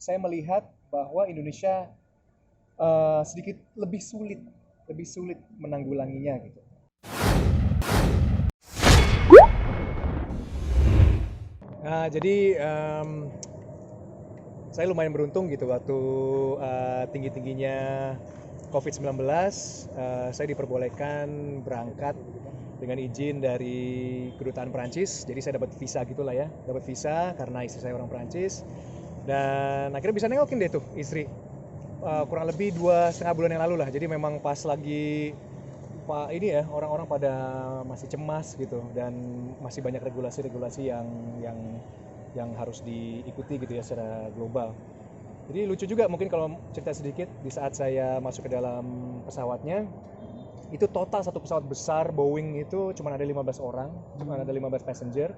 saya melihat bahwa Indonesia sedikit lebih sulit menanggulanginya gitu. Nah, jadi saya lumayan beruntung gitu waktu tinggi-tingginya COVID-19, saya diperbolehkan berangkat dengan izin dari kedutaan Perancis. Jadi saya dapat visa gitulah ya, dapat visa karena istri saya orang Perancis. Dan akhirnya bisa nengokin deh tuh istri kurang lebih 2,5 bulan yang lalu lah. Jadi memang pas lagi ini ya, orang-orang pada masih cemas gitu dan masih banyak regulasi-regulasi yang harus diikuti gitu ya secara global. Jadi lucu juga mungkin kalau cerita sedikit, di saat saya masuk ke dalam pesawatnya, itu total satu pesawat besar Boeing itu cuma ada 15 orang, cuma ada 15 passenger,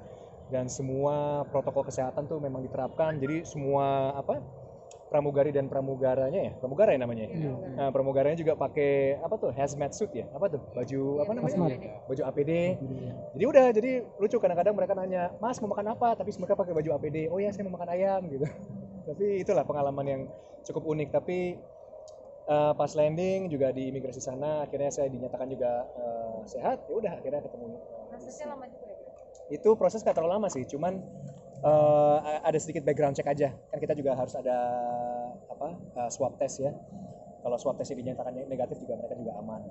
dan semua protokol kesehatan tuh memang diterapkan. Jadi semua pramugari dan pramugaranya ya, pramugara ya namanya ya. Nah, pramugaranya juga pakai apa tuh, hazmat suit ya, apa tuh, baju apa namanya, baju APD. Jadi lucu, kadang-kadang mereka nanya, Mas mau makan apa, tapi mereka pakai baju APD. Oh ya, saya mau makan ayam gitu. Tapi itulah pengalaman yang cukup unik. Tapi pas landing juga di imigrasi sana, akhirnya saya dinyatakan juga sehat. Ya udah, akhirnya ketemu. Prosesnya lama juga ya? Itu proses nggak terlalu lama sih, cuman ada sedikit background check aja. Kan kita juga harus ada swab test ya. Kalau swab testnya dinyatakan negatif juga mereka juga aman.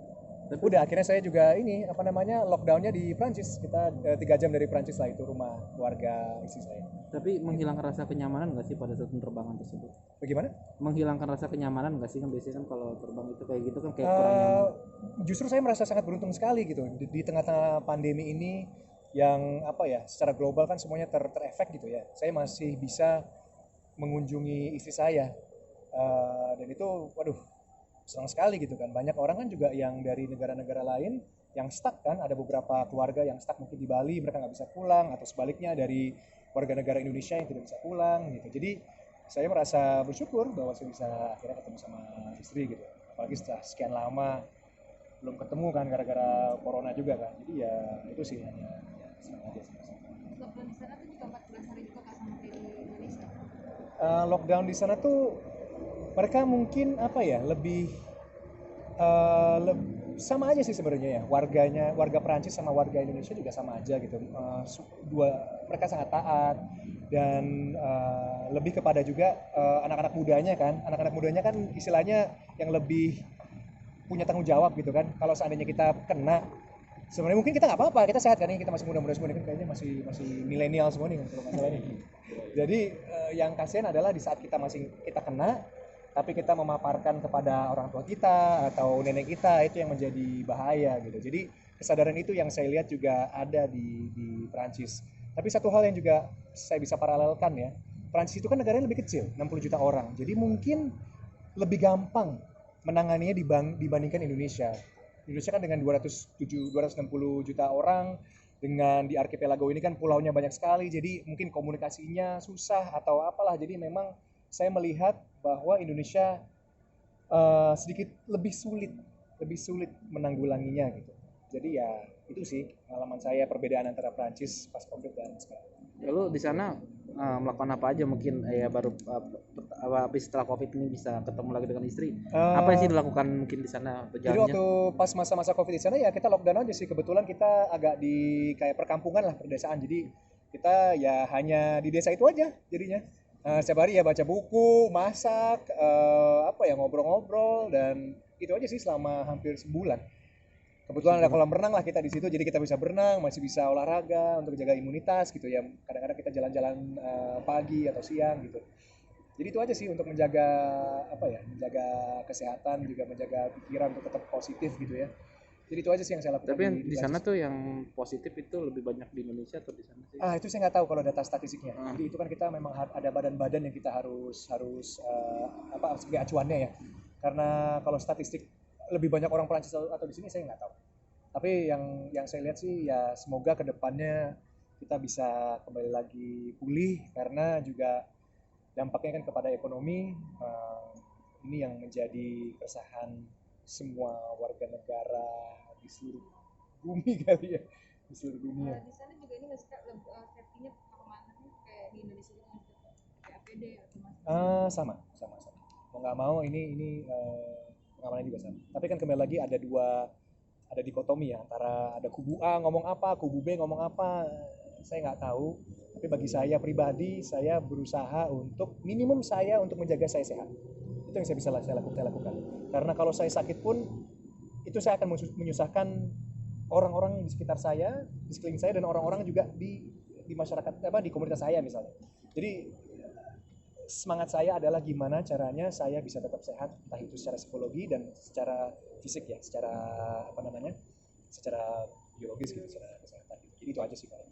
Udah, akhirnya saya juga ini lockdownnya di Prancis. Kita 3 jam dari Prancis lah, itu rumah keluarga istri saya. Tapi menghilangkan rasa kenyamanan nggak sih pada saat penerbangan tersebut? Bagaimana? Menghilangkan rasa kenyamanan nggak sih, kan biasanya kan kalau terbang itu kayak gitu kan kayak kurang nyaman. Justru saya merasa sangat beruntung sekali gitu di tengah-tengah pandemi ini yang secara global kan semuanya terefek gitu ya. Saya masih bisa mengunjungi istri saya. Dan itu waduh, senang sekali gitu kan. Banyak orang kan juga yang dari negara-negara lain yang stuck kan, ada beberapa keluarga yang stuck mungkin di Bali, mereka nggak bisa pulang, atau sebaliknya dari warga negara Indonesia yang tidak bisa pulang gitu. Jadi saya merasa bersyukur bahwa saya bisa akhirnya ketemu sama istri gitu, apalagi setelah sekian lama belum ketemu kan gara-gara corona juga kan. Jadi ya itu sih, hanya ya, senang aja sih. Lockdown di sana tuh juga 14 hari juga Kak, sama kayak di Indonesia. Lockdown di sana tuh mereka mungkin lebih sama aja sih sebenarnya ya, warga Perancis sama warga Indonesia juga sama aja gitu. Mereka sangat taat dan lebih kepada juga anak-anak mudanya kan istilahnya yang lebih punya tanggung jawab gitu kan. Kalau seandainya kita kena, sebenarnya mungkin kita nggak apa-apa, kita sehat kan, ini kita masih muda-muda semua, ini kan kayaknya masih milenial semua nih kalau masalah ini. Jadi yang kasihan adalah di saat kita kena, tapi kita memaparkan kepada orang tua kita atau nenek kita, itu yang menjadi bahaya gitu. Jadi kesadaran itu yang saya lihat juga ada di Prancis. Tapi satu hal yang juga saya bisa paralelkan ya, Prancis itu kan negaranya lebih kecil, 60 juta orang. Jadi mungkin lebih gampang menanganinya dibandingkan Indonesia. Indonesia kan dengan 260 juta orang, dengan di archipelago ini kan pulaunya banyak sekali, jadi mungkin komunikasinya susah atau apalah. Jadi memang saya melihat bahwa Indonesia sedikit lebih sulit menanggulanginya gitu. Jadi ya itu sih pengalaman saya, perbedaan antara Prancis pas COVID dan sekarang. Lalu di sana melakukan apa aja mungkin ya baru habis setelah COVID ini bisa ketemu lagi dengan istri. Apa yang sih dilakukan mungkin di sana Jadi berjalannya? waktu pas masa-masa COVID di sana ya kita lockdown aja sih. Kebetulan kita agak di kayak perkampungan lah, perdesaan. Jadi kita ya hanya di desa itu aja jadinya. Setiap hari ya baca buku, masak, ngobrol-ngobrol, dan itu aja sih selama hampir sebulan. Kebetulan ada kolam renang lah kita di situ, jadi kita bisa berenang, masih bisa olahraga untuk jaga imunitas gitu ya. Kadang-kadang kita jalan-jalan pagi atau siang gitu. Jadi itu aja sih untuk menjaga kesehatan, juga menjaga pikiran untuk tetap positif gitu ya. Jadi itu aja sih yang saya lakukan. Tapi di sana tuh yang positif itu lebih banyak di Indonesia atau di sana sih? Itu saya nggak tahu kalau data statistiknya. Jadi itu kan kita memang ada badan-badan yang kita harus sebagai acuannya ya. Karena kalau statistik lebih banyak orang Perancis atau di sini saya nggak tahu. Tapi yang saya lihat sih ya, semoga kedepannya kita bisa kembali lagi pulih, karena juga dampaknya kan kepada ekonomi. Ini yang menjadi keresahan semua warga negara di seluruh bumi kali ya, di seluruh dunia. Di sana juga ini nggak sih Kak, safety-nya kemana-mana kayak di Indonesia juga nggak sih? Kayak APD APD atau masih Sama. Mau nggak mau ini pengamanan juga sama. Tapi kan kembali lagi ada dikotomi ya antara ada kubu A ngomong apa, kubu B ngomong apa, saya nggak tahu. Tapi bagi saya pribadi, saya berusaha untuk menjaga saya sehat. Itu yang saya lakukan. Karena kalau saya sakit pun itu saya akan menyusahkan orang-orang di sekitar saya, di sekeliling saya dan orang-orang juga di masyarakat di komunitas saya misalnya. Jadi semangat saya adalah gimana caranya saya bisa tetap sehat, entah itu secara psikologi dan secara fisik ya, secara secara biologis gitu, secara kesehatan gitu. Jadi itu aja sih kalau